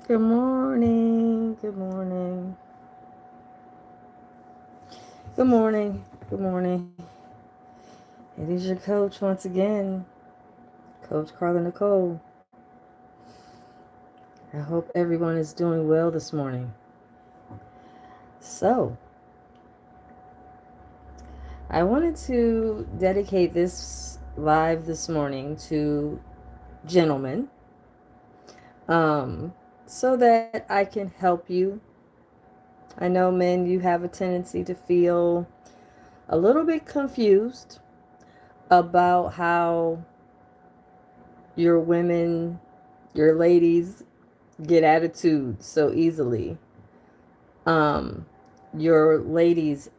Good morning. Good morning. Good morning. Good morning. It is your coach once again, Coach Carla Nicole. I hope everyone is doing well this morning. So, I wanted to dedicate this live this morning to gentlemen, um, so that I can help you. I know, men, you have a tendency to feel a little bit confused about how your women, your ladies get attitude so easily. Um, your ladies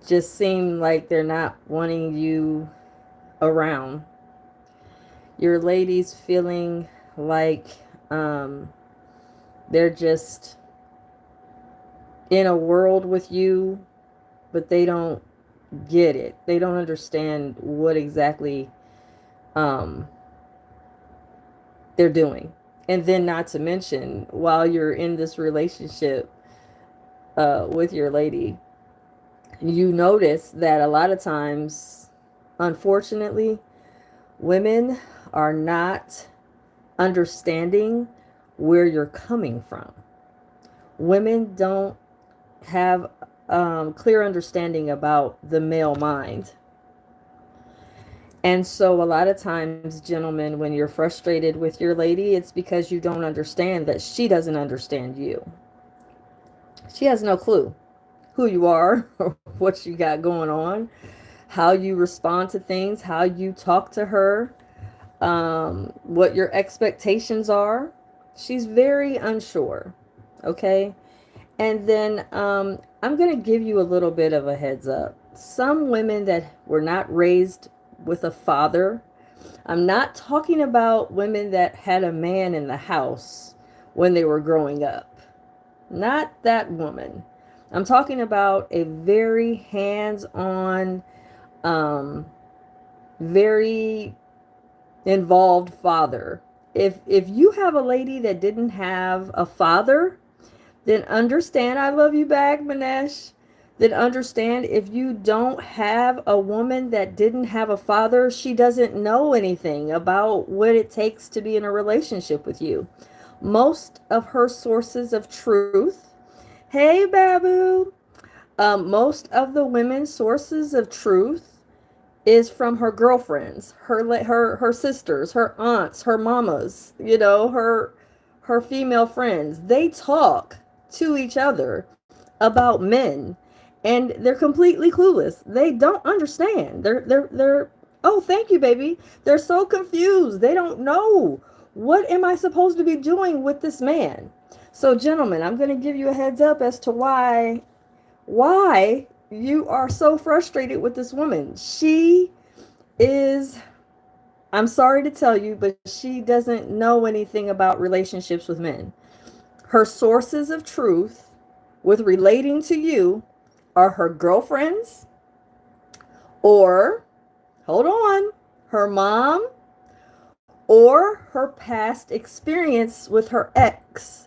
just seem like they're not wanting you around. Your ladies feeling like um, they're just in a world with you, but they don't get it. They don't understand what exactly um, they're doing. And then, not to mention, while you're in this relationship with your lady, you notice that a lot of times, unfortunately, women are not understanding where you're coming from. Women don't have clear understanding about the male mind. And so, a lot of times, gentlemen, when you're frustrated with your lady, it's because you don't understand that she doesn't understand you. She has no clue who you are or what you got going on, how you respond to things, how you talk to her, what your expectations are. She's very unsure. Okay. And then I'm going to give you a little bit of a heads up. Some women that were not raised with a father, I'm not talking about women that had a man in the house when they were growing up. Not that woman. I'm talking about a very hands on, um, very involved father. If you have a lady that didn't have a father, then understand I love you back, Manesh. Then understand if you don't have a woman that didn't have a father, she doesn't know anything about what it takes to be in a relationship with you. Most of her sources of truth, hey, Babu, most of the women's sources of truth is from her girlfriends, her sisters, her aunts, her mamas, her female friends. They talk to each other about men and they're completely clueless. They don't understand. They're oh, thank you, baby. They're so confused. They don't know, what am I supposed to be doing with this man? So, gentlemen, I'm going to give you a heads up as to why you are so frustrated with this woman. She is, I'm sorry to tell you, but she doesn't know anything about relationships with men. Her sources of truth with relating to you are her girlfriends or, hold on, her mom or her past experience with her ex.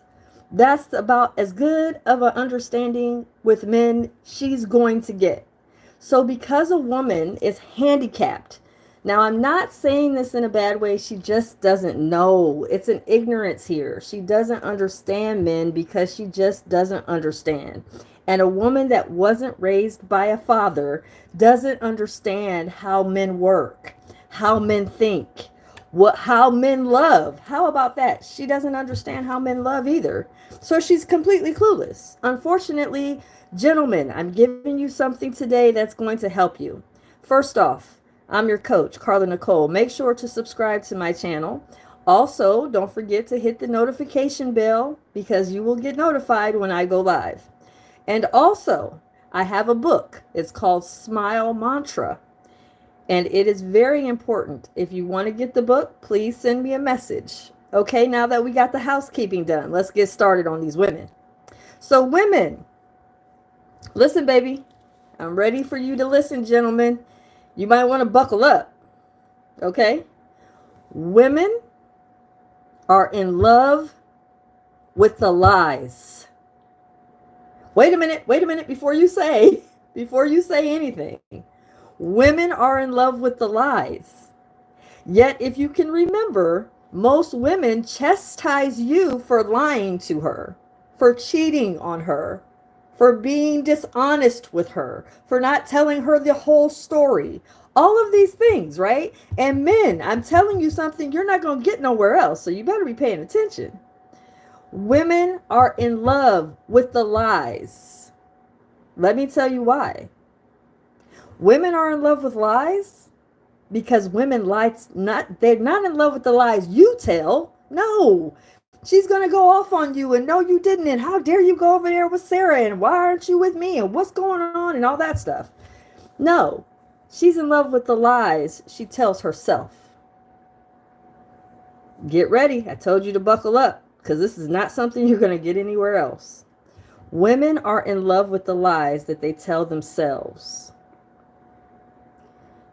That's about as good of an understanding with men she's going to get. So, because a woman is handicapped, now I'm not saying this in a bad way, she just doesn't know. It's an ignorance here. She doesn't understand men because she just doesn't understand. And a woman that wasn't raised by a father doesn't understand how men work, how men think, how men love. How about that? She doesn't understand how men love either. So she's completely clueless. Unfortunately, gentlemen, I'm giving you something today that's going to help you. First off, I'm your coach, Carla Nicole. Make sure to subscribe to my channel. Also, don't forget to hit the notification bell because you will get notified when I go live. And also, I have a book. It's called Smile Mantra. And it is very important. If you want to get the book, please send me a message. Okay, now that we got the housekeeping done, let's get started on these women. So, women, listen, baby. I'm ready for you to listen, gentlemen. You might want to buckle up. Okay? Women are in love with the lies. Wait a minute before you say anything. Women are in love with the lies. Yet, if you can remember, most women chastise you for lying to her, for cheating on her, for being dishonest with her, for not telling her the whole story. All of these things, right? And men, I'm telling you something you're not going to get nowhere else, so you better be paying attention. Women are in love with the lies. Let me tell you why. Women are in love with lies because women lie. They're not in love with the lies you tell. No, she's going to go off on you and no, you didn't. And how dare you go over there with Sarah? And why aren't you with me? And what's going on? And all that stuff. No, she's in love with the lies she tells herself. Get ready. I told you to buckle up because this is not something you're going to get anywhere else. Women are in love with the lies that they tell themselves.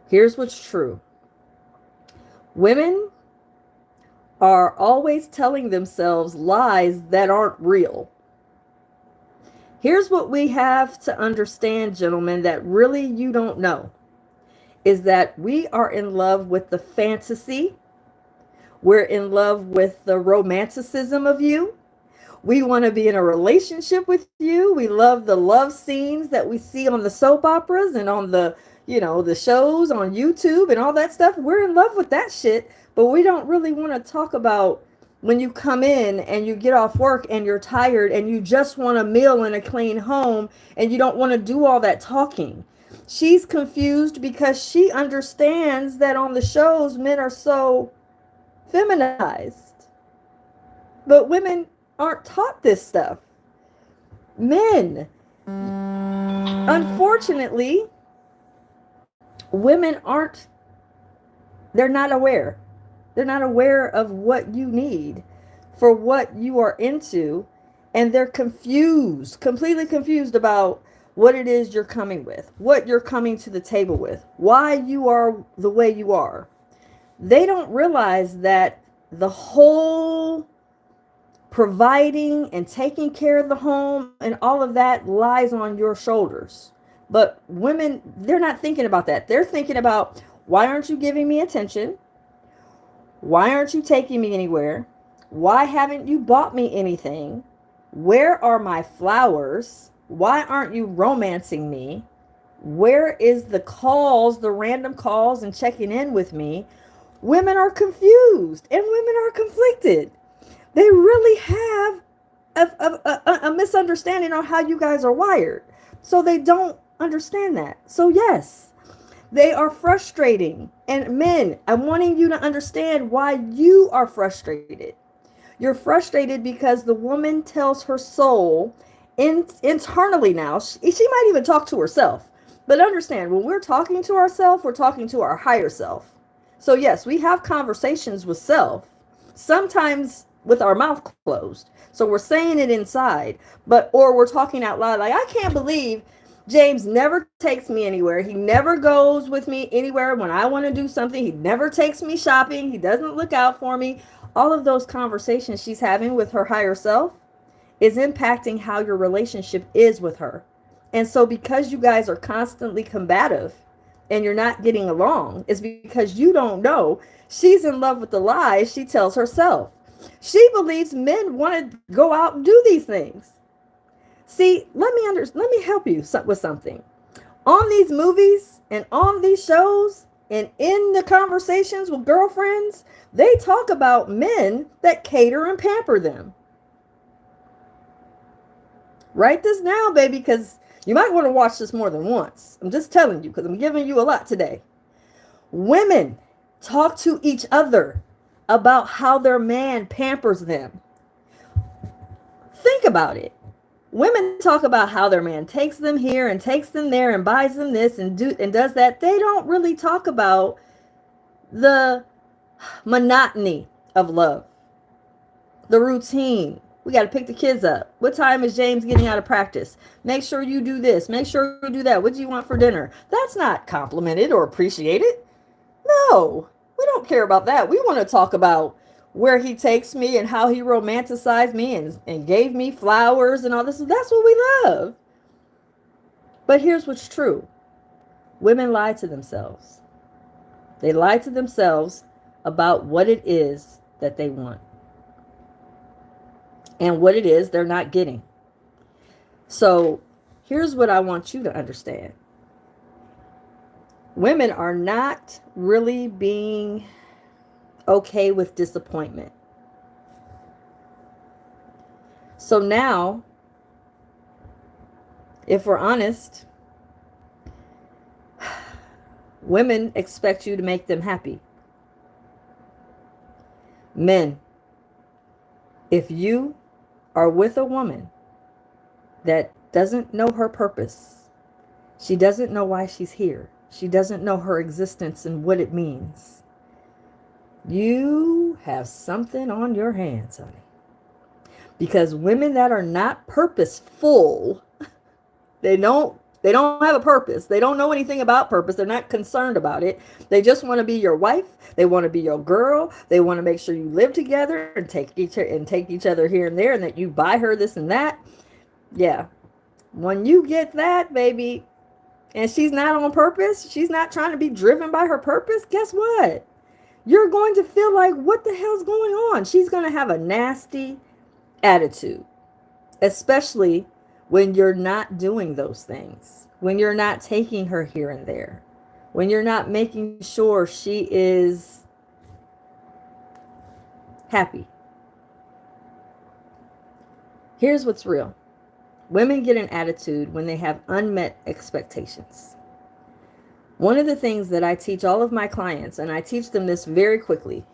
Here's what's true. Women are always telling themselves lies that aren't real. Here's what we have to understand, gentlemen, that really you don't know, is that we are in love with the fantasy. We're in love with the romanticism of you. We want to be in a relationship with you. We love the love scenes that we see on the soap operas and on the shows on YouTube and all that stuff. We're in love with that shit, but we don't really want to talk about when you come in and you get off work and you're tired and you just want a meal and a clean home and you don't want to do all that talking. She's confused because she understands that on the shows, men are so feminized, but women aren't taught this stuff. Men, unfortunately, women they're not aware. They're not aware of what you need for what you are into. And they're confused, completely confused about what it is you're coming with, what you're coming to the table with, why you are the way you are. They don't realize that the whole providing and taking care of the home and all of that lies on your shoulders. But women, they're not thinking about that. They're thinking about, why aren't you giving me attention? Why aren't you taking me anywhere? Why haven't you bought me anything? Where are my flowers? Why aren't you romancing me? Where is the calls, the random calls and checking in with me? Women are confused and women are conflicted. They really have a misunderstanding on how you guys are wired. So they don't understand that. So yes, they are frustrating. And men, I'm wanting you to understand why you are frustrated. You're frustrated because the woman tells her soul internally now. She might even talk to herself. But understand, when we're talking to ourselves, we're talking to our higher self. So yes, we have conversations with self, sometimes with our mouth closed. So we're saying it inside, or we're talking out loud. Like, I can't believe James never takes me anywhere. He never goes with me anywhere when I want to do something. He never takes me shopping. He doesn't look out for me. All of those conversations she's having with her higher self is impacting how your relationship is with her. And so because you guys are constantly combative and you're not getting along, is because you don't know she's in love with the lies she tells herself. She believes men want to go out and do these things. See, let me help you with something. On these movies and on these shows and in the conversations with girlfriends, they talk about men that cater and pamper them. Write this down, baby, because you might want to watch this more than once. I'm just telling you because I'm giving you a lot today. Women talk to each other about how their man pampers them. Think about it. Women talk about how their man takes them here and takes them there and buys them this and does that. They don't really talk about the monotony of love, the routine. We got to pick the kids up. What time is James getting out of practice? Make sure you do this. Make sure you do that. What do you want for dinner? That's not complimented or appreciated. No, we don't care about that. We want to talk about where he takes me and how he romanticized me and gave me flowers and all this. That's what we love. But here's what's true. Women lie to themselves. They lie to themselves about what it is that they want and what it is they're not getting. So here's what I want you to understand. Women are not really being okay with disappointment. So now, if we're honest, women expect you to make them happy. Men, if you are with a woman that doesn't know her purpose, she doesn't know why she's here, she doesn't know her existence and what it means, you have something on your hands, honey. Because women that are not purposeful, they don't have a purpose. They don't know anything about purpose. They're not concerned about it. They just want to be your wife. They want to be your girl. They want to make sure you live together and take each other here and there, and that you buy her this and that. Yeah. When you get that, baby, and she's not on purpose, she's not trying to be driven by her purpose, guess what? You're going to feel like, what the hell's going on? She's going to have a nasty attitude, especially when you're not doing those things, when you're not taking her here and there, when you're not making sure she is happy. Here's what's real. Women get an attitude when they have unmet expectations. One of the things that I teach all of my clients, and I teach them this very quickly,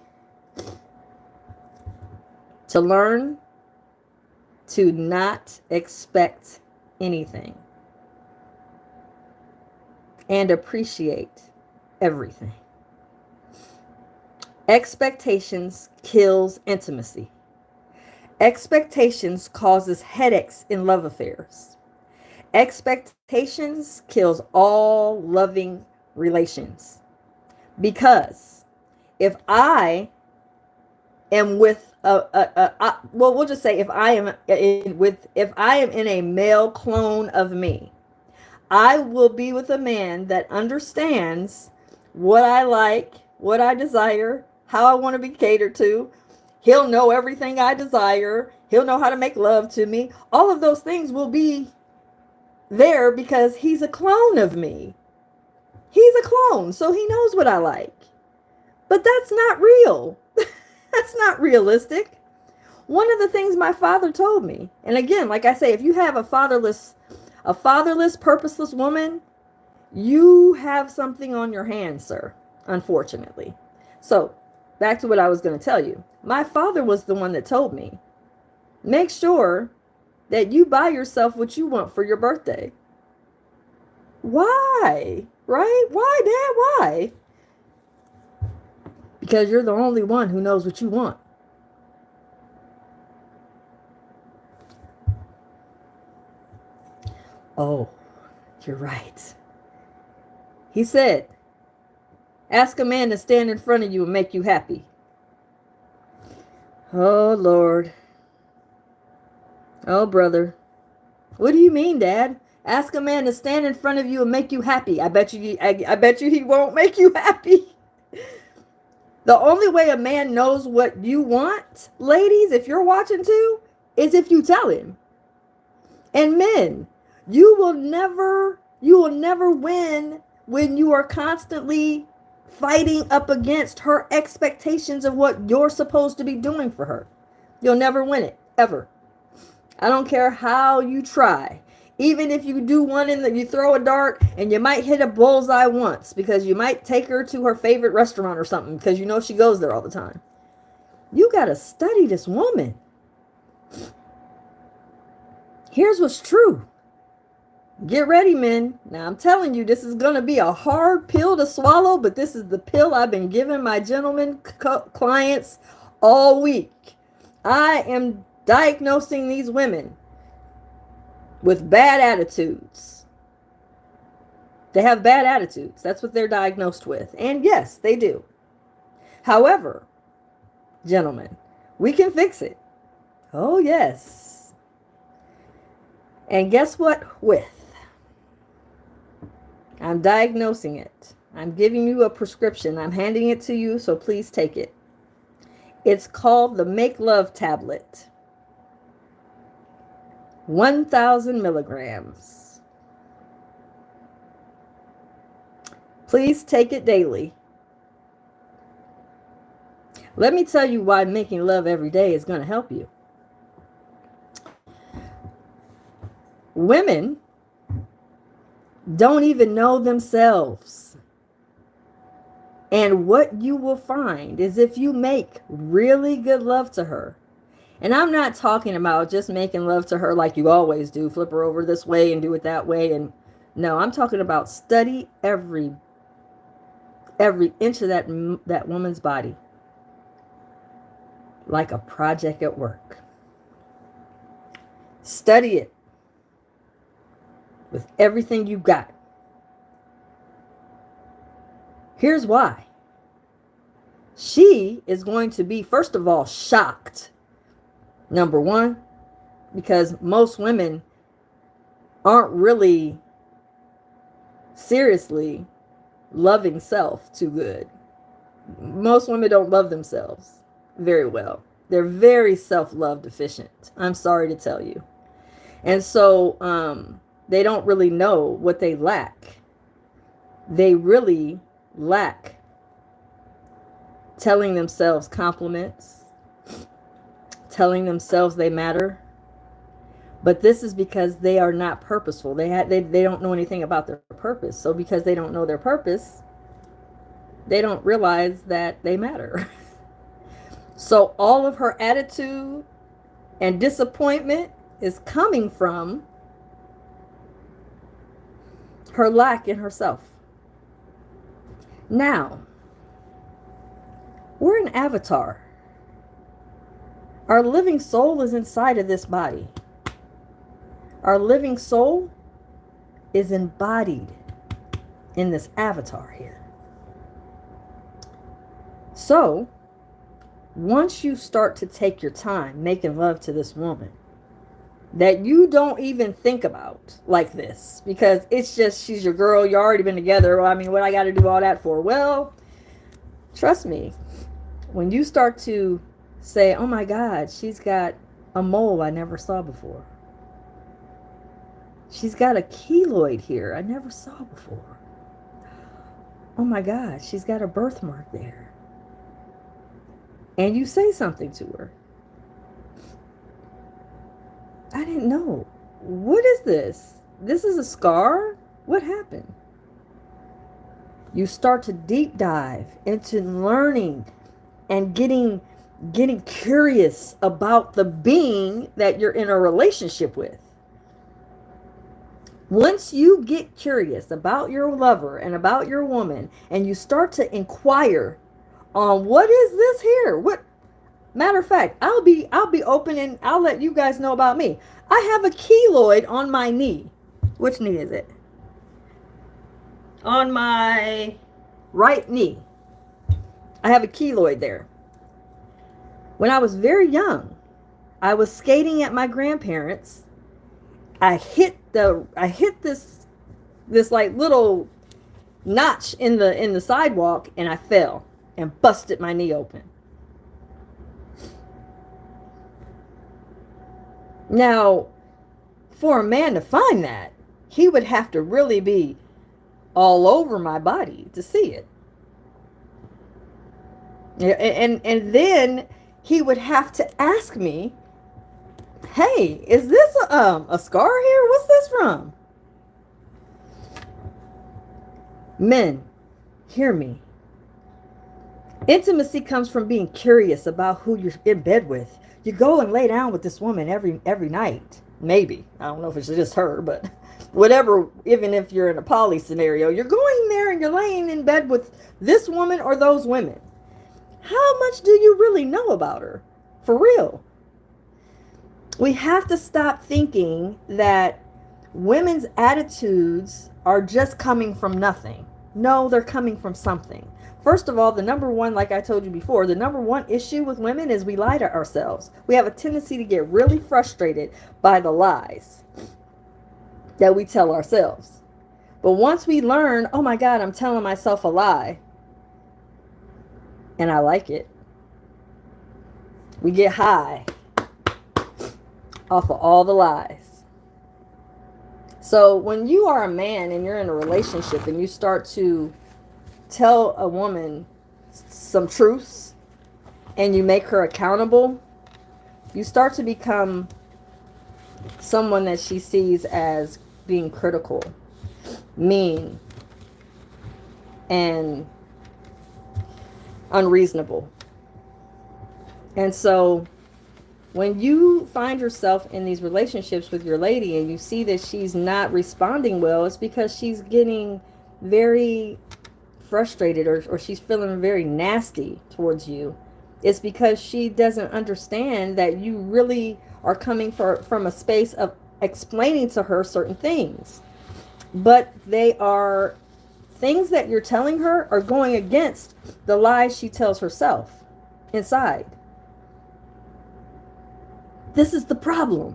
to learn to not expect anything and appreciate everything. Expectations kills intimacy. Expectations causes headaches in love affairs. Expectations kills all loving relations. Because if I am with we'll just say if I am in a male clone of me, I will be with a man that understands what I like, what I desire, how I want to be catered to. He'll know everything I desire. He'll know how to make love to me. All of those things will be there because he's a clone of me. He's a clone, so he knows what I like. But that's not real. That's not realistic. One of the things my father told me, and again, like I say, if you have a fatherless, purposeless woman, you have something on your hands, sir, unfortunately. So back to what I was going to tell you. My father was the one that told me, make sure that you buy yourself what you want for your birthday. Why? Right? Why, Dad? Why? Because you're the only one who knows what you want. Oh, you're right. He said, ask a man to stand in front of you and make you happy. Oh, Lord. Oh, brother. What do you mean, Dad? Ask a man to stand in front of you and make you happy. I bet you he won't make you happy. The only way a man knows what you want, ladies, if you're watching too, is if you tell him. And men, you will never win when you are constantly fighting up against her expectations of what you're supposed to be doing for her. You'll never win it, ever. I don't care how you try. Even if you do one you throw a dart and you might hit a bullseye once because you might take her to her favorite restaurant or something because you know she goes there all the time. You got to study this woman. Here's what's true. Get ready, men. Now, I'm telling you, this is going to be a hard pill to swallow, but this is the pill I've been giving my gentlemen clients all week. I am diagnosing these women with bad attitudes. They have bad attitudes. That's what they're diagnosed with. And yes, they do. However, Gentlemen, we can fix it. Oh, yes. And guess what? I'm diagnosing it. I'm giving you a prescription. I'm handing it to you, so please take it. It's called the Make Love Tablet. 1,000 milligrams. Please take it daily. Let me tell you why making love every day is going to help you. Women don't even know themselves. And what you will find is if you make really good love to her, and I'm not talking about just making love to her like you always do, flip her over this way and do it that way. And no, I'm talking about study every inch of that woman's body like a project at work. Study it with everything you got. Here's why. She is going to be, first of all, shocked. Number one, because most women aren't really seriously loving self too good. Most women don't love themselves very well. They're very self-love deficient. I'm sorry to tell you. And so they don't really know what they lack. They really lack telling themselves compliments, telling themselves they matter. But this is because they are not purposeful. They don't know anything about their purpose. So because they don't know their purpose, they don't realize that they matter. So all of her attitude and disappointment is coming from her lack in herself. Now, we're an avatar. Our living soul is inside of this body. Our living soul is embodied in this avatar here. So, once you start to take your time making love to this woman that you don't even think about like this, because it's just, she's your girl, you already been together. Well, I mean, what I got to do all that for? Well, trust me, when you start to say, oh my God, she's got a mole I never saw before. She's got a keloid here I never saw before. Oh my God, she's got a birthmark there. And you say something to her. I didn't know. What is this? This is a scar? What happened? You start to deep dive into learning and getting curious about the being that you're in a relationship with. Once you get curious about your lover and about your woman, and you start to inquire on what is this here? What? Matter of fact, I'll be open and I'll let you guys know about me. I have a keloid on my knee. Which knee is it? On my right knee. I have a keloid there. When I was very young, I was skating at my grandparents'. I hit this like little notch in the sidewalk, and I fell and busted my knee open. Now, for a man to find that, he would have to really be all over my body to see it. And then he would have to ask me, hey, is this a scar here? What's this from? Men, hear me. Intimacy comes from being curious about who you're in bed with. You go and lay down with this woman every night. Maybe. I don't know if it's just her, but whatever, even if you're in a poly scenario, you're going there and you're laying in bed with this woman or those women. How much do you really know about her? For real. We have to stop thinking that women's attitudes are just coming from nothing. No, they're coming from something. First of all, the number one, like I told you before, the number one issue with women is we lie to ourselves. We have a tendency to get really frustrated by the lies that we tell ourselves. But once we learn, oh my God, I'm telling myself a lie, and I like it, we get high off of all the lies. So when you are a man and you're in a relationship and you start to tell a woman some truths and you make her accountable, you start to become someone that she sees as being critical, mean, and unreasonable. And so when you find yourself in these relationships with your lady and you see that she's not responding well, it's because she's getting very frustrated, or she's feeling very nasty towards you. It's because she doesn't understand that you really are coming from a space of explaining to her certain things. But they are things that you're telling her are going against the lies she tells herself inside. This is the problem.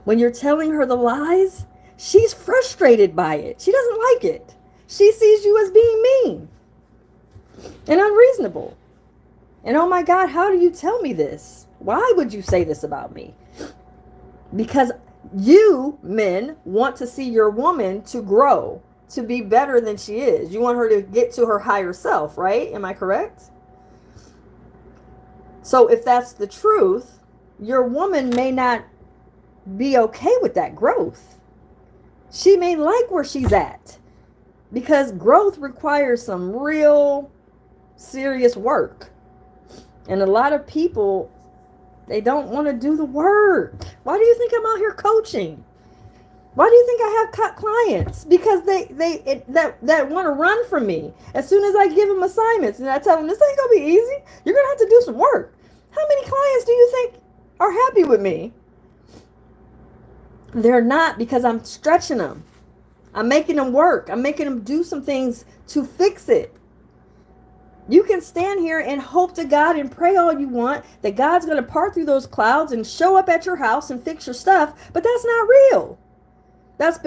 When you're telling her the lies, she's frustrated by it. She doesn't like it. She sees you as being mean and unreasonable. And oh my God, how do you tell me this? Why would you say this about me? Because you, men, want to see your woman to grow, to be better than she is. You want her to get to her higher self, right? Am I correct? So if that's the truth, your woman may not be okay with that growth. She may like where she's at, because growth requires some real serious work. And a lot of people, they don't want to do the work. Why do you think I'm out here coaching? Why do you think I have clients? Because that want to run from me. As soon as I give them assignments and I tell them, this ain't going to be easy, you're going to have to do some work. How many clients do you think are happy with me? They're not, because I'm stretching them. I'm making them work. I'm making them do some things to fix it. You can stand here and hope to God and pray all you want that God's going to part through those clouds and show up at your house and fix your stuff, but that's not real. That's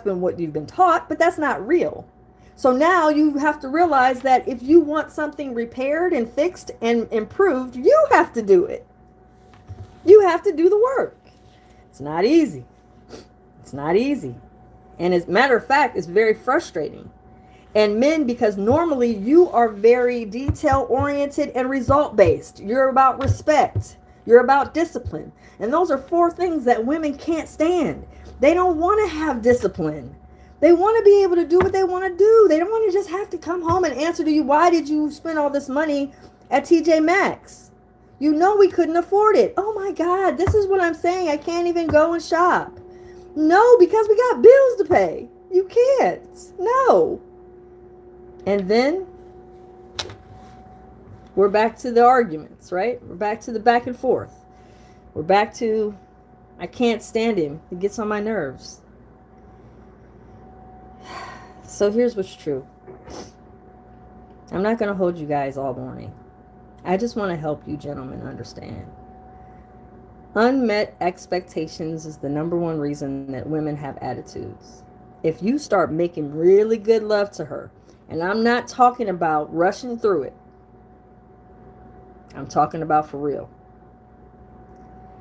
been what you've been taught, but that's not real. So now you have to realize that if you want something repaired and fixed and improved, you have to do it. You have to do the work. It's not easy. It's not easy. And as a matter of fact, it's very frustrating. And men, because normally you are very detail oriented and result based. You're about respect. You're about discipline. And those are 4 things that women can't stand. They don't want to have discipline. They want to be able to do what they want to do. They don't want to just have to come home and answer to you, why did you spend all this money at TJ Maxx? You know we couldn't afford it. Oh my God, this is what I'm saying. I can't even go and shop. No, because we got bills to pay. You can't. No. And then we're back to the arguments, right? We're back to the back and forth. We're back to, I can't stand him. He gets on my nerves. So here's what's true. I'm not going to hold you guys all morning. I just want to help you gentlemen understand. Unmet expectations is the number one reason that women have attitudes. If you start making really good love to her, and I'm not talking about rushing through it, I'm talking about for real.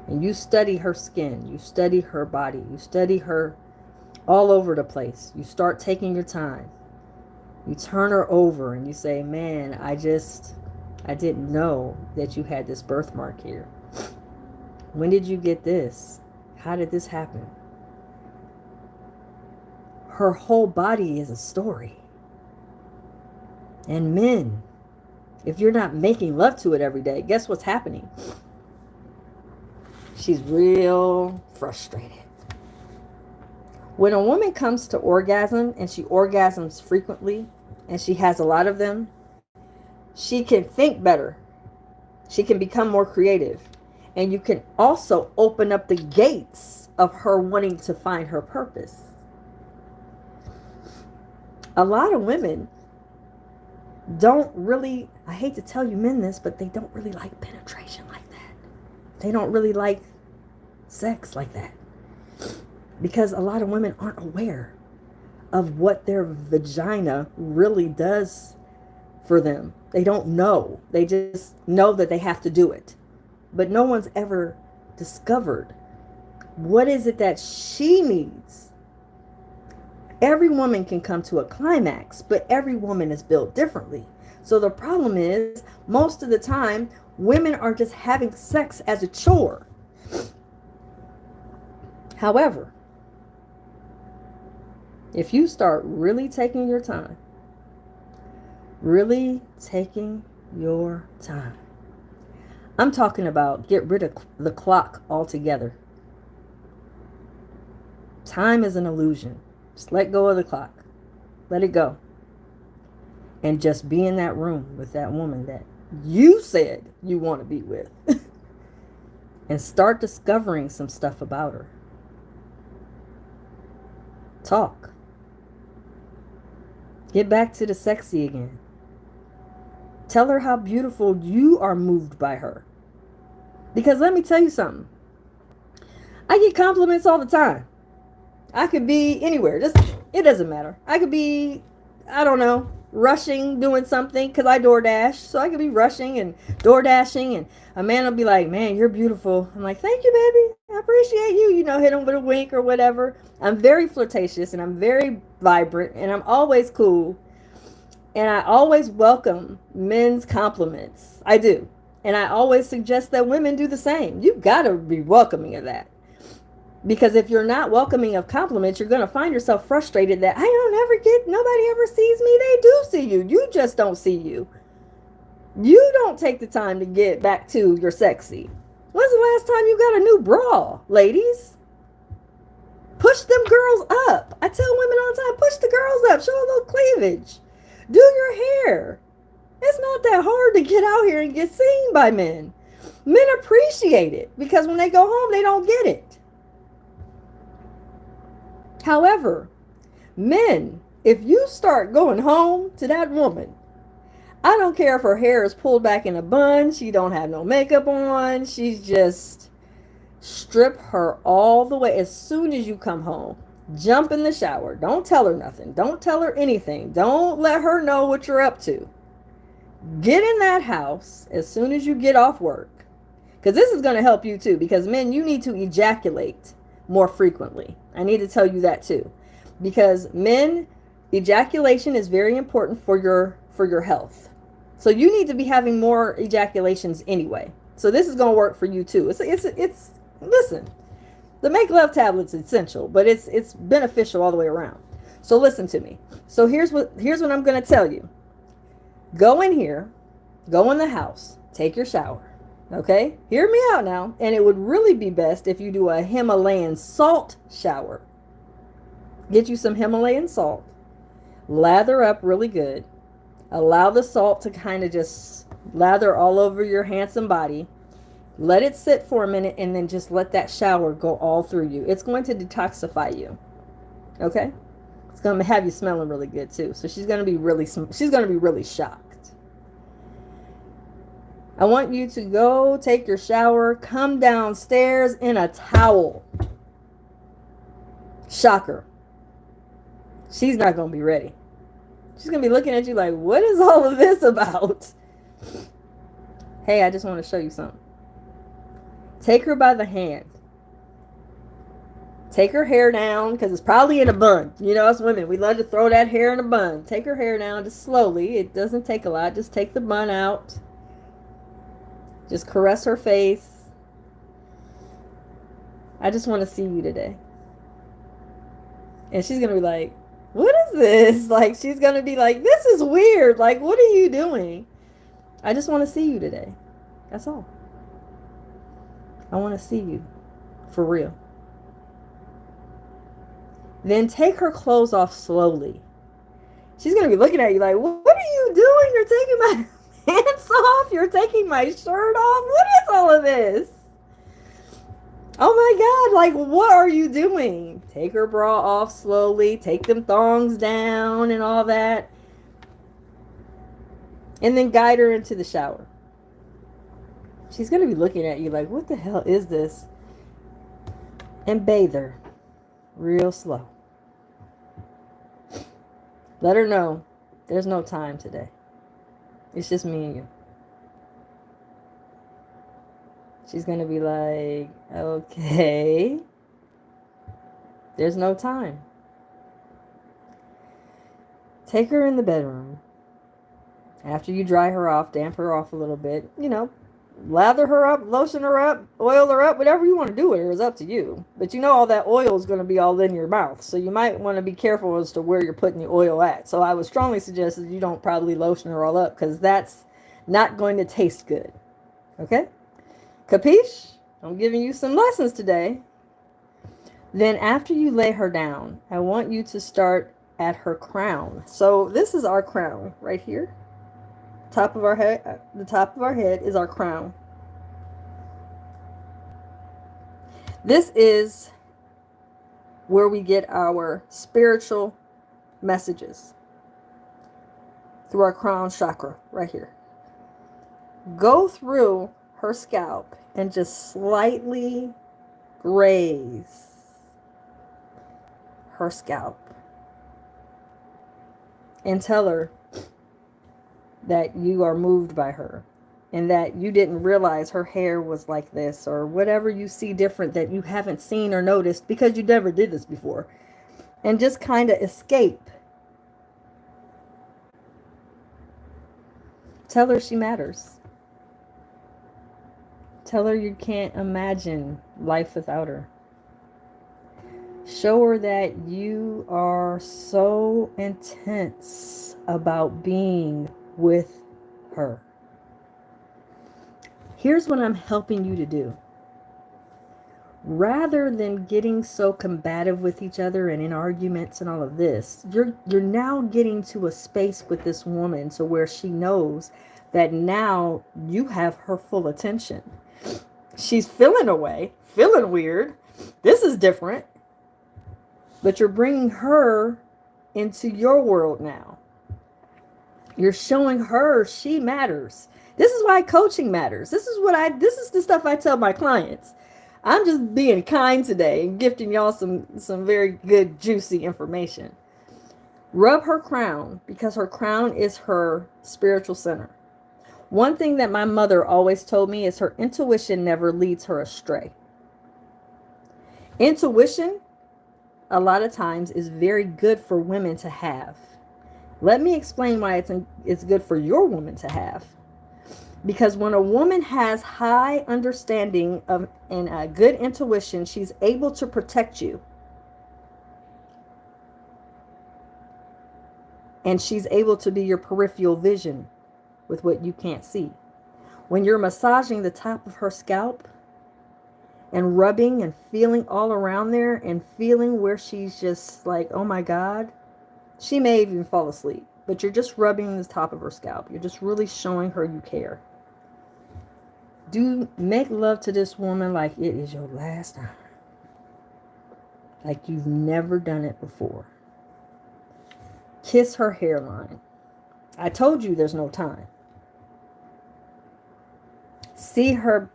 And you study her skin, you study her body, you study her all over the place. You start taking your time. You turn her over and you say, man, I didn't know that you had this birthmark here. When did you get this? How did this happen? Her whole body is a story. And men, if you're not making love to it every day, guess what's happening? She's real frustrated. When a woman comes to orgasm and she orgasms frequently and she has a lot of them, she can think better. She can become more creative. And you can also open up the gates of her wanting to find her purpose. A lot of women don't really, I hate to tell you men this, but they don't really like penetration like that. They don't really like sex like that. Because a lot of women aren't aware of what their vagina really does for them. They don't know. They just know that they have to do it. But no one's ever discovered what is it that she needs. Every woman can come to a climax, but every woman is built differently. So the problem is, most of the time, women are just having sex as a chore. However, if you start really taking your time, I'm talking about get rid of the clock altogether. Time is an illusion. Just let go of the clock. Let it go. And just be in that room with that woman that you said you want to be with. And start discovering some stuff about her. Talk. Get back to the sexy again. Tell her how beautiful you are moved by her. Because let me tell you something. I get compliments all the time. I could be anywhere. It doesn't matter. I could be, I don't know, rushing, doing something, because I DoorDash. So I could be rushing and DoorDashing, and a man will be like, man, you're beautiful. I'm like, thank you, baby. I appreciate you. You know, hit him with a wink or whatever. I'm very flirtatious, and I'm very vibrant, and I'm always cool. And I always welcome men's compliments. I do. And I always suggest that women do the same. You've got to be welcoming of that. Because if you're not welcoming of compliments, you're going to find yourself frustrated that nobody ever sees me. They do see you. You just don't see you. You don't take the time to get back to your sexy. When's the last time you got a new bra, ladies? Push them girls up. I tell women all the time, push the girls up. Show a little cleavage. Do your hair. It's not that hard to get out here and get seen by men. Men appreciate it because when they go home, they don't get it. However, men, if you start going home to that woman, I don't care if her hair is pulled back in a bun, she don't have no makeup on, she's just strip her all the way as soon as you come home. Jump in the shower. Don't tell her nothing. Don't tell her anything. Don't let her know what you're up to. Get in that house as soon as you get off work. Because this is going to help you too. Because men, you need to ejaculate more frequently. I need to tell you that too. Because men, ejaculation is very important for your health. So you need to be having more ejaculations anyway. So this is going to work for you too. It's listen. The make love tablet's essential, but it's beneficial all the way around. So listen to me. So here's what I'm going to tell you. Go in here, go in the house, take your shower. Okay? Hear me out now. And it would really be best if you do a Himalayan salt shower. Get you some Himalayan salt. Lather up really good. Allow the salt to kind of just lather all over your handsome body. Let it sit for a minute and then just let that shower go all through you. It's going to detoxify you. Okay? It's going to have you smelling really good too. So she's going to be really shocked. I want you to go take your shower, come downstairs in a towel. Shocker. She's not going to be ready. She's going to be looking at you like, what is all of this about? Hey, I just want to show you something. Take her by the hand. Take her hair down, because it's probably in a bun. You know, us women, we love to throw that hair in a bun. Take her hair down just slowly. It doesn't take a lot. Just take the bun out. Just caress her face. I just want to see you today. And she's going to be like, what is this? Like, she's going to be like, this is weird. Like, what are you doing? I just want to see you today. That's all. I want to see you. For real. Then take her clothes off slowly. She's going to be looking at you like, what are you doing? You're taking my pants off? You're taking my shirt off? What is all of this? Oh my God, like, what are you doing? Take her bra off slowly. Take them thongs down and all that. And then guide her into the shower. She's going to be looking at you like, what the hell is this? And bathe her real slow. Let her know there's no time today. It's just me and you. She's going to be like, okay, there's no time. Take her in the bedroom. After you dry her off, damp her off a little bit, lather her up, lotion her up, oil her up, whatever you want to do with her is up to you. But all that oil is going to be all in your mouth. So you might want to be careful as to where you're putting the oil at. So I would strongly suggest that you don't probably lotion her all up, because that's not going to taste good. Okay? Capiche? I'm giving you some lessons today. Then after you lay her down, I want you to start at her crown. So this is our crown right here. Top of our head, the top of our head is our crown. This is where we get our spiritual messages, through our crown chakra right here. Go through her scalp and just slightly raise her scalp and tell her that you are moved by her, and that you didn't realize her hair was like this, or whatever you see different that you haven't seen or noticed because you never did this before. And just kind of escape. Tell her she matters. Tell her you can't imagine life without her. Show her that you are so intense about being with her. Here's what I'm helping you to do. Rather than getting so combative with each other and in arguments and all of this, you're now getting to a space with this woman to where she knows that now you have her full attention. She's feeling away, feeling weird. This is different. But you're bringing her into your world now. You're showing her she matters. This is why coaching matters. This is the stuff I tell my clients. I'm just being kind today and gifting y'all some very good, juicy information. Rub her crown, because her crown is her spiritual center. One thing that my mother always told me is her intuition never leads her astray. Intuition, a lot of times, is very good for women to have. Let me explain why it's good for your woman to have. Because when a woman has high understanding of and a good intuition, she's able to protect you. And she's able to be your peripheral vision with what you can't see. When you're massaging the top of her scalp and rubbing and feeling all around there and feeling where she's just like, oh my God, she may even fall asleep, but you're just rubbing the top of her scalp. You're just really showing her you care. Make love to this woman like it is your last time. Like you've never done it before. Kiss her hairline. I told you there's no time. See her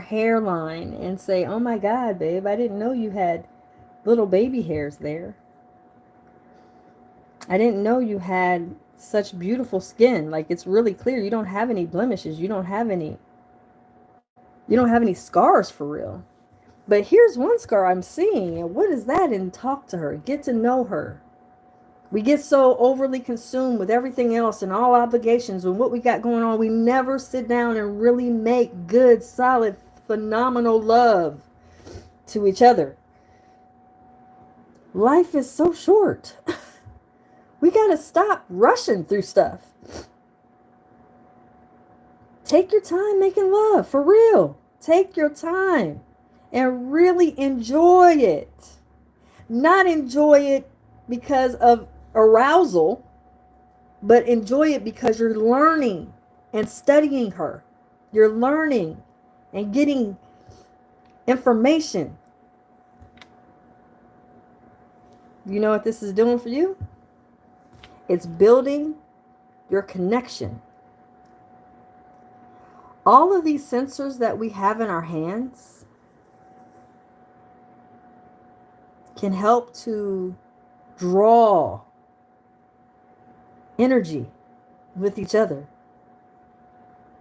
hairline and say, oh my God, babe, I didn't know you had little baby hairs there. I didn't know you had such beautiful skin. Like, it's really clear. You don't have any blemishes. You don't have any scars for real. But here's one scar I'm seeing. And what is that? And talk to her. Get to know her. We get so overly consumed with everything else and all obligations and what we got going on. We never sit down and really make good, solid, phenomenal love to each other. Life is so short. We got to stop rushing through stuff. Take your time making love, for real. Take your time and really enjoy it. Not enjoy it because of arousal, but enjoy it because you're learning and studying her. You're learning and getting information. You know what this is doing for you? It's building your connection. All of these sensors that we have in our hands can help to draw energy with each other.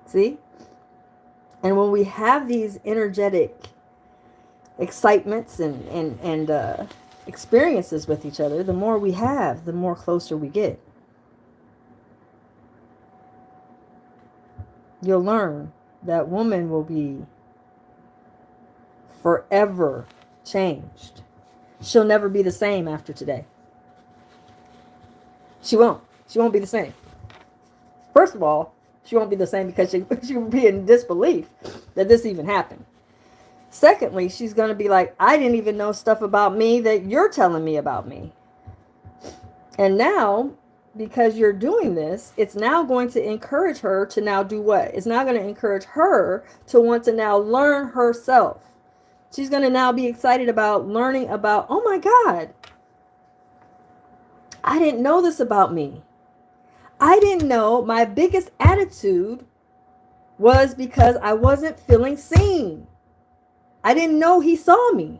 See? And when we have these energetic excitements and experiences with each other, the more we have, the more closer we get. You'll learn that woman will be forever changed. She'll never be the same after today. She won't. She won't be the same. First of all, she won't be the same because she will be in disbelief that this even happened. Secondly, she's going to be like, I didn't even know stuff about me that you're telling me about me. And now, because you're doing this, it's now going to encourage her to now do what? It's now going to encourage her to want to now learn herself. She's going to now be excited about learning about, oh my God, I didn't know this about me. I didn't know my biggest attitude was because I wasn't feeling seen. I didn't know he saw me.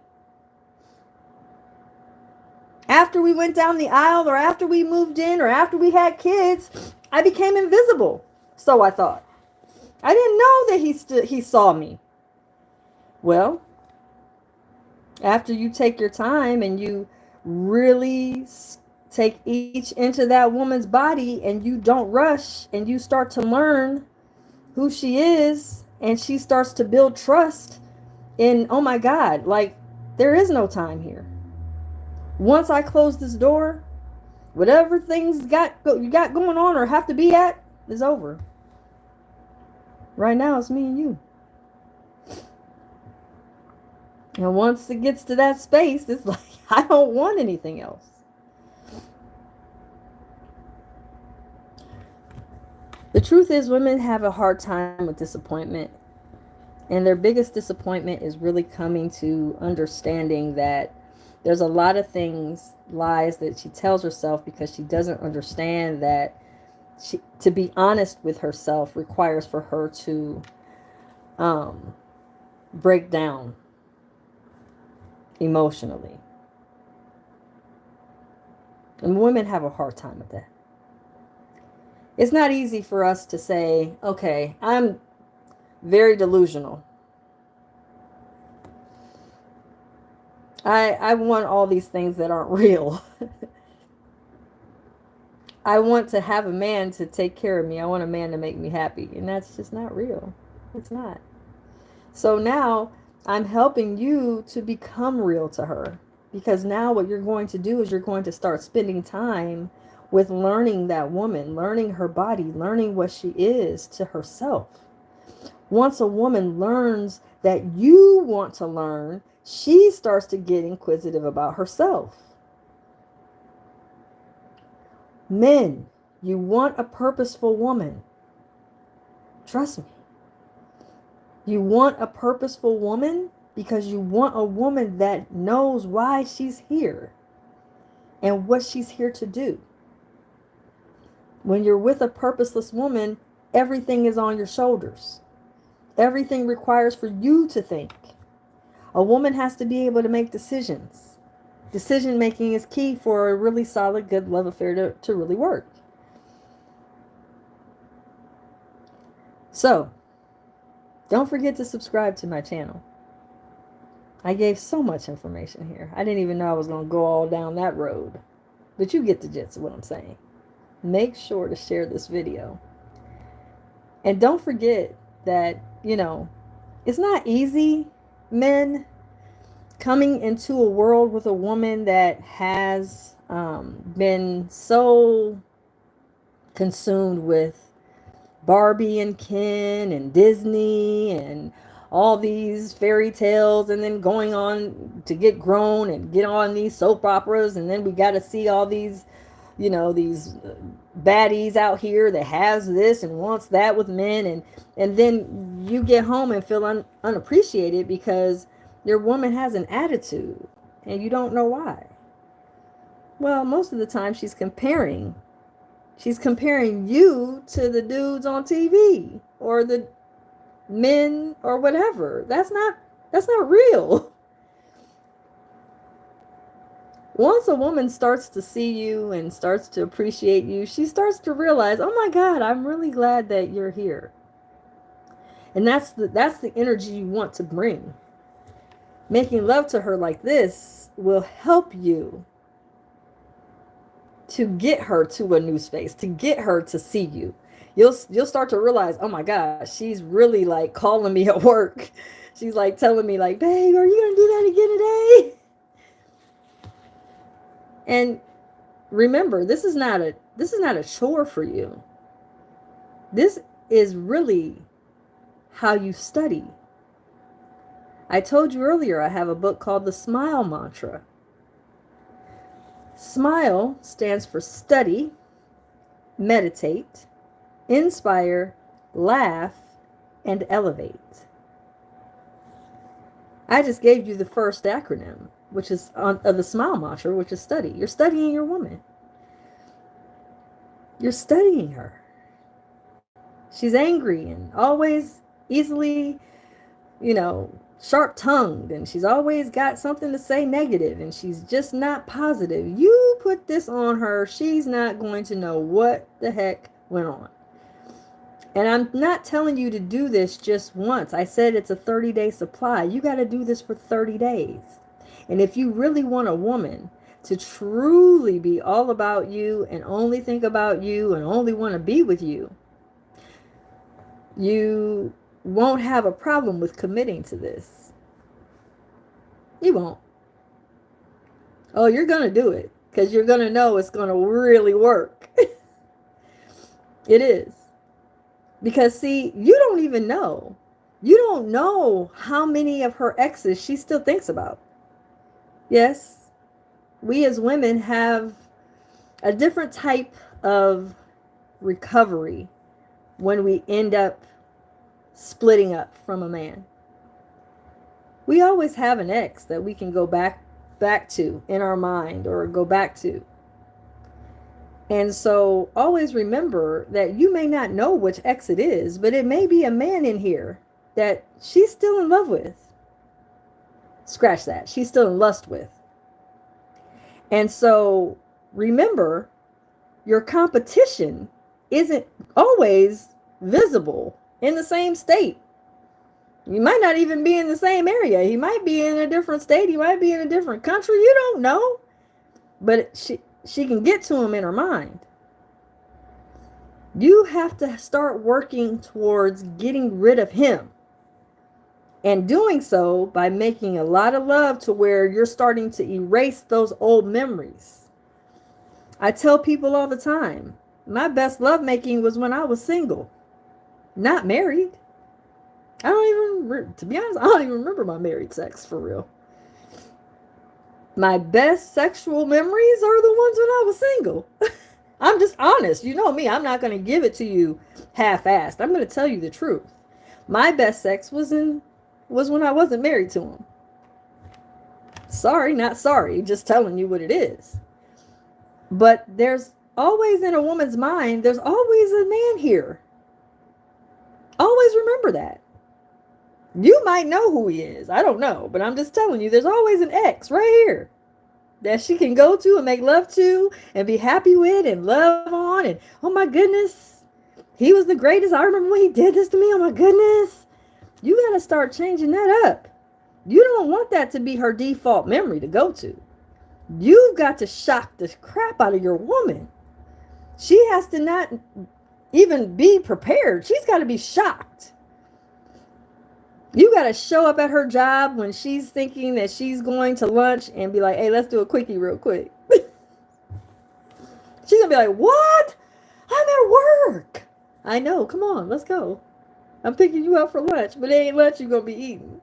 After we went down the aisle, or after we moved in, or after we had kids, I became invisible. So I thought. I didn't know that he saw me. Well, after you take your time and you really take each inch of that woman's body and you don't rush and you start to learn who she is and she starts to build trust in, oh my God, like there is no time here. Once I close this door, whatever things you got going on or have to be at is over. Right now it's me and you. And once it gets to that space, it's like, I don't want anything else. The truth is, women have a hard time with disappointment. And their biggest disappointment is really coming to understanding that there's a lot of lies that she tells herself because she doesn't understand that to be honest with herself requires for her to break down emotionally. And women have a hard time with that. It's not easy for us to say, okay, I'm very delusional. I want all these things that aren't real. I want to have a man to take care of me. I want a man to make me happy. And that's just not real. It's not. So now I'm helping you to become real to her. Because now what you're going to do is you're going to start spending time with learning that woman, learning her body, learning what she is to herself. Once a woman learns that you want to learn, she starts to get inquisitive about herself. Men, you want a purposeful woman. Trust me. You want a purposeful woman because you want a woman that knows why she's here and what she's here to do. When you're with a purposeless woman, everything is on your shoulders. Everything requires for you to think. A woman has to be able to make decisions. Decision making is key for a really solid, good love affair to really work. So, don't forget to subscribe to my channel. I gave so much information here. I didn't even know I was going to go all down that road. But you get the gist of what I'm saying. Make sure to share this video. And don't forget that, it's not easy, men, coming into a world with a woman that has been so consumed with Barbie and Ken and Disney and all these fairy tales, and then going on to get grown and get on these soap operas, and then we got to see all these these baddies out here that has this and wants that with men, and then you get home and feel unappreciated because your woman has an attitude and you don't know why. Well, most of the time she's comparing She's comparing you to the dudes on TV or the men or whatever. That's not real. Once a woman starts to see you and starts to appreciate you, she starts to realize, oh my God, I'm really glad that you're here. And that's the energy you want to bring. Making love to her like this will help you to get her to a new space, to get her to see you. You'll start to realize, oh my gosh, she's really like calling me at work. She's like telling me like, babe, are you gonna do that again today? And remember, this is not a chore for you. This is really how you study. I told you earlier I have a book called The Smile Mantra. SMILE stands for study, meditate, inspire, laugh, and elevate. I just gave you the first acronym, which is of the SMILE Mantra, which is study. You're studying your woman. You're studying her. She's angry and always easily, sharp-tongued, and she's always got something to say negative, and she's just not positive. You put this on her, she's not going to know what the heck went on. And I'm not telling you to do this just once. I said it's a 30-day supply. You got to do this for 30 days. And if you really want a woman to truly be all about you and only think about you and only want to be with you, you won't have a problem with committing to this. You won't. Oh, you're going to do it because you're going to know it's going to really work. It is. Because see, you don't even know. You don't know how many of her exes she still thinks about. Yes, we as women have a different type of recovery when we end up splitting up from a man. We always have an ex that we can go back to in our mind or go back to. And so always remember that you may not know which ex it is, but it may be a man in here that she's still in love with. Scratch that. She's still in lust with. And so remember, your competition isn't always visible in the same state. You might not even be in the same area. He might be in a different state. He might be in a different country. You don't know. But she can get to him in her mind. You have to start working towards getting rid of him. And doing so by making a lot of love to where you're starting to erase those old memories. I tell people all the time, my best lovemaking was when I was single, not married. To be honest, I don't even remember my married sex for real. My best sexual memories are the ones when I was single. I'm just honest. You know me, I'm not going to give it to you half-assed. I'm going to tell you the truth. My best sex was when I wasn't married to him. Sorry, not sorry, just telling you what it is. But there's always in a woman's mind, there's always a man here. Always remember that. You might know who he is. I don't know, but I'm just telling you, there's always an ex right here that she can go to and make love to and be happy with and love on. And oh my goodness, he was the greatest. I remember when he did this to me. Oh my goodness. You got to start changing that up. You don't want that to be her default memory to go to. You've got to shock the crap out of your woman. She has to not even be prepared. She's got to be shocked. You got to show up at her job when she's thinking that she's going to lunch and be like, hey, let's do a quickie real quick. She's going to be like, what? I'm at work. I know. Come on, let's go. I'm picking you up for lunch, but it ain't lunch you're going to be eating.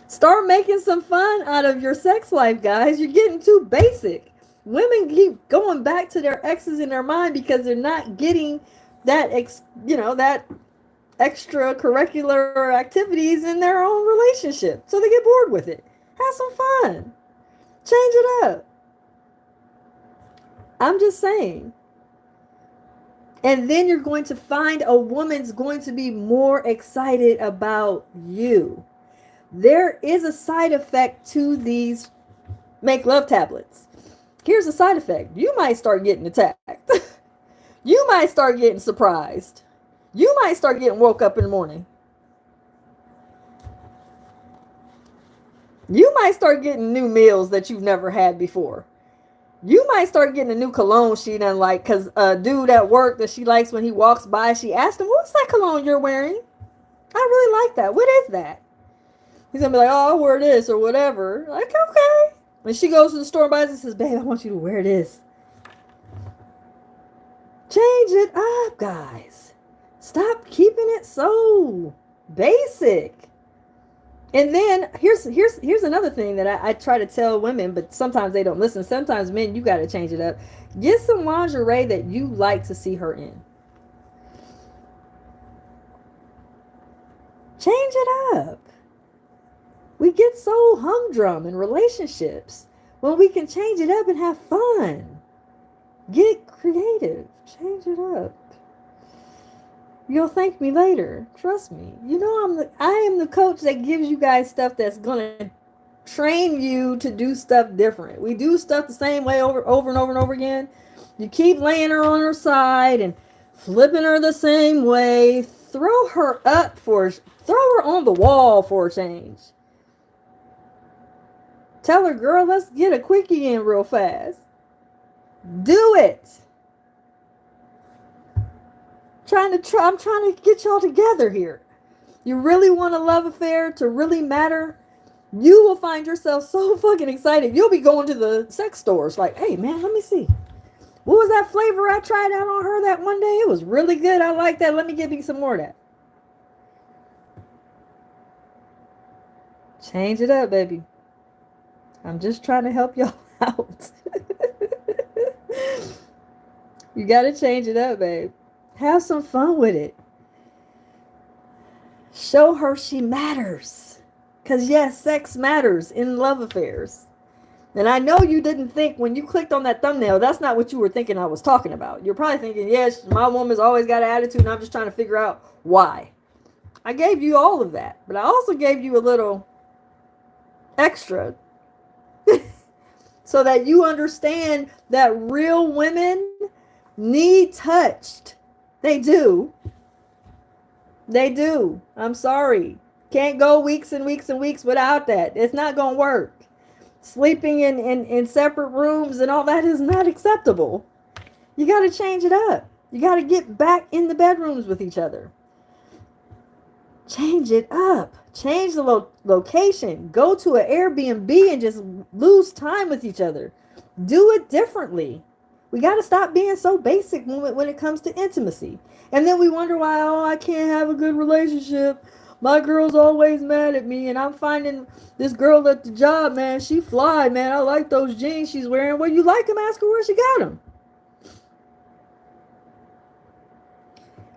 Start making some fun out of your sex life, guys. You're getting too basic. Women keep going back to their exes in their mind because they're not getting that, that extracurricular activities in their own relationship. So they get bored with it. Have some fun. Change it up. I'm just saying. And then you're going to find a woman's going to be more excited about you. There is a side effect to these make love tablets. Here's a side effect. You might start getting attacked. You might start getting surprised. You might start getting woke up in the morning. You might start getting new meals that you've never had before. You might start getting a new cologne she doesn't like because a dude at work that she likes, when he walks by, she asked him, "What's that cologne you're wearing? I really like that. What is that?" He's going to be like, "Oh, I wear this," or whatever. Like, okay. When she goes to the store and buys it, says, "Babe, I want you to wear this." Change it up, guys. Stop keeping it so basic. And then here's another thing that I try to tell women, but sometimes they don't listen. Sometimes men, you got to change it up. Get some lingerie that you like to see her in. Change it up. We get so humdrum in relationships when we can change it up and have fun. Get creative. Change it up. You'll thank me later. Trust me. You know I am the coach that gives you guys stuff that's gonna train you to do stuff different. We do stuff the same way over and over and over again. You keep laying her on her side and flipping her the same way. Throw her on the wall for a change. Tell her, "Girl, let's get a quickie in real fast." Do it. I'm trying to get y'all together here. You really want a love affair to really matter? You will find yourself so fucking excited. You'll be going to the sex stores like, "Hey man, let me see. What was that flavor I tried out on her that one day? It was really good. I like that. Let me give you some more of that." Change it up, baby. I'm just trying to help y'all out. You got to change it up, babe. Have some fun with it. Show her she matters. Because yes, sex matters in love affairs. And I know you didn't think when you clicked on that thumbnail, that's not what you were thinking I was talking about. You're probably thinking, yes, my woman's always got an attitude and I'm just trying to figure out why. I gave you all of that. But I also gave you a little extra so that you understand that real women need touched. They do. They do. I'm sorry. Can't go weeks and weeks and weeks without that. It's not going to work. Sleeping in separate rooms and all that is not acceptable. You got to change it up. You got to get back in the bedrooms with each other. Change it up. Change the location. Go to an Airbnb and just lose time with each other. Do it differently. We got to stop being so basic when it comes to intimacy. And then we wonder why, oh, I can't have a good relationship. My girl's always mad at me. And I'm finding this girl at the job, man, she fly, man. I like those jeans she's wearing. Well, you like them? Ask her where she got them.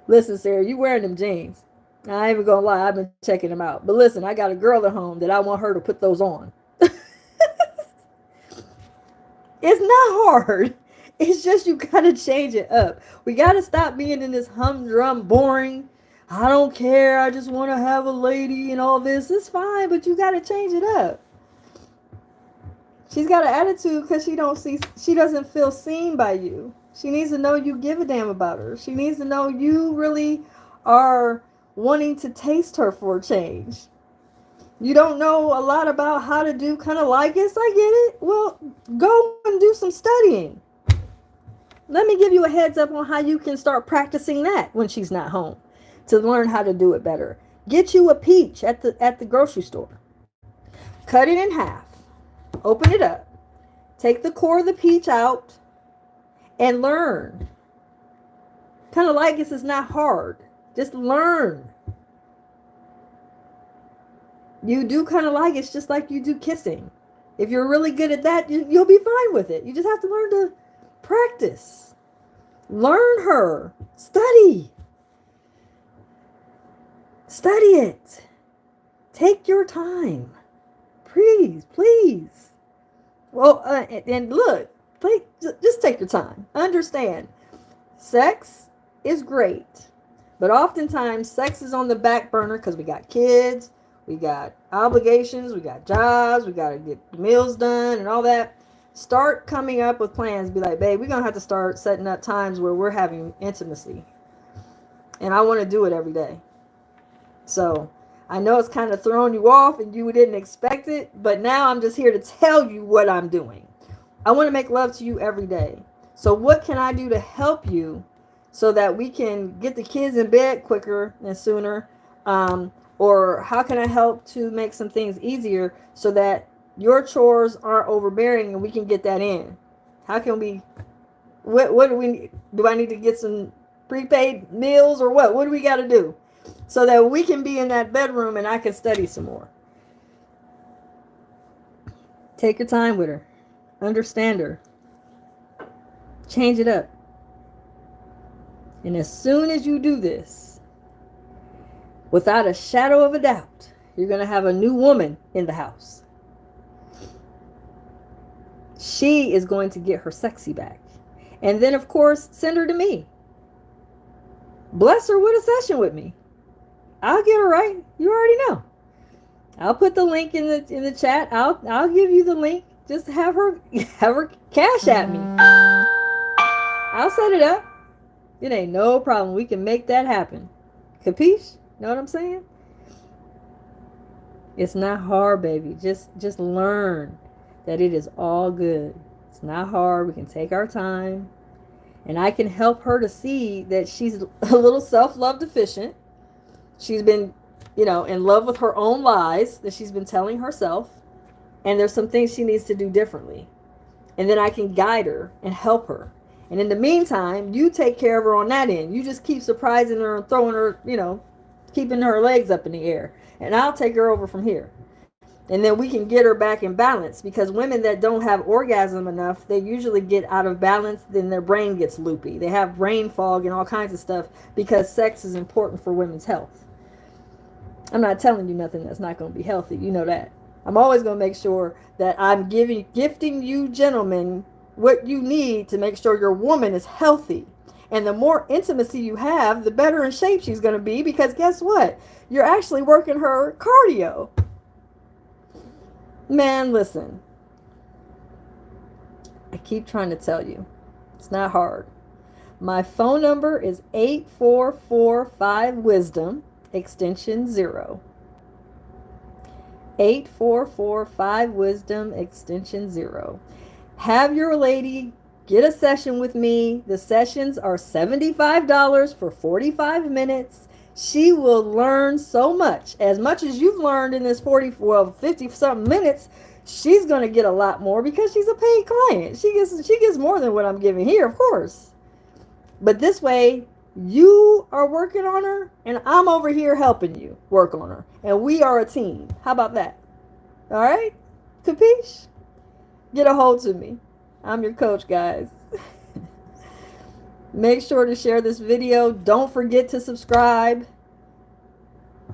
Listen, Sarah, you wearing them jeans. I ain't even gonna lie, I've been checking them out. But listen, I got a girl at home that I want her to put those on. It's not hard. It's just you gotta change it up. We gotta stop being in this humdrum, boring, I don't care, I just want to have a lady and all this. It's fine, but you gotta change it up. She's got an attitude because she doesn't feel seen by you. She needs to know you give a damn about her. She needs to know you really are wanting to taste her for a change. You don't know a lot about how to do cunnilingus. I get it. Well, go and do some studying. Let me give you a heads up on how you can start practicing that when she's not home to learn how to do it better. Get you a peach at the grocery store. Cut it in half. Open it up. Take the core of the peach out and learn. Cunnilingus is not hard. Just learn. You do cunnilingus just like you do kissing. If you're really good at that, you'll be fine with it. You just have to learn to practice. Learn her. Study. Study it. Take your time. Please, please. Well, and look, Just take your time. Understand, sex is great, but oftentimes sex is on the back burner because we got kids, we got obligations, we got jobs, we got to get meals done and all that. Start coming up with plans. Be like, babe, we're going to have to start setting up times where we're having intimacy. And I want to do it every day. So I know it's kind of thrown you off and you didn't expect it, but now I'm just here to tell you what I'm doing. I want to make love to you every day. So what can I do to help you so that we can get the kids in bed quicker and sooner? Or how can I help to make some things easier so that your chores aren't overbearing and we can get that in? How can we, what do we need? Do I need to get some prepaid meals or what? What do we got to do so that we can be in that bedroom and I can study some more? Take your time with her. Understand her. Change it up. And as soon as you do this, without a shadow of a doubt, you're going to have a new woman in the house. She is going to get her sexy back. And then, of course, send her to me. Bless her with a session with me. I'll get her right. You already know. I'll put the link in the chat. I'll give you the link. Just have her cash at me. I'll set it up. It ain't no problem. We can make that happen. Capiche? Know what I'm saying? It's not hard, baby. Just learn that it is all good. It's not hard. We can take our time. And I can help her to see that she's a little self-love deficient. She's been, in love with her own lies that she's been telling herself. And there's some things she needs to do differently. And then I can guide her and help her. And in the meantime, you take care of her on that end. You just keep surprising her and throwing her, keeping her legs up in the air. And I'll take her over from here. And then we can get her back in balance, because women that don't have orgasm enough, they usually get out of balance. Then their brain gets loopy. They have brain fog and all kinds of stuff because sex is important for women's health. I'm not telling you nothing that's not going to be healthy. You know that. I'm always going to make sure that I'm gifting you gentlemen what you need to make sure your woman is healthy. And the more intimacy you have, the better in shape she's going to be, because guess what? You're actually working her cardio. Man, listen. I keep trying to tell you. It's not hard. My phone number is 8445-WISDOM, extension 0. 8445-WISDOM, extension 0. Have your lady get a session with me. The sessions are $75 for 45 minutes. She will learn so much as you've learned in this 50 something minutes. She's going to get a lot more because she's a paid client. She gets more than what I'm giving here, of course. But this way, you are working on her and I'm over here helping you work on her. And we are a team. How about that? All right? Capiche? Get a hold of me. I'm your coach, guys. Make sure to share this video. Don't forget to subscribe.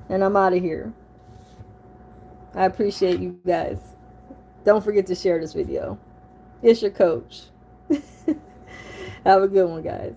And I'm out of here. I appreciate you guys. Don't forget to share this video. It's your coach. Have a good one, guys.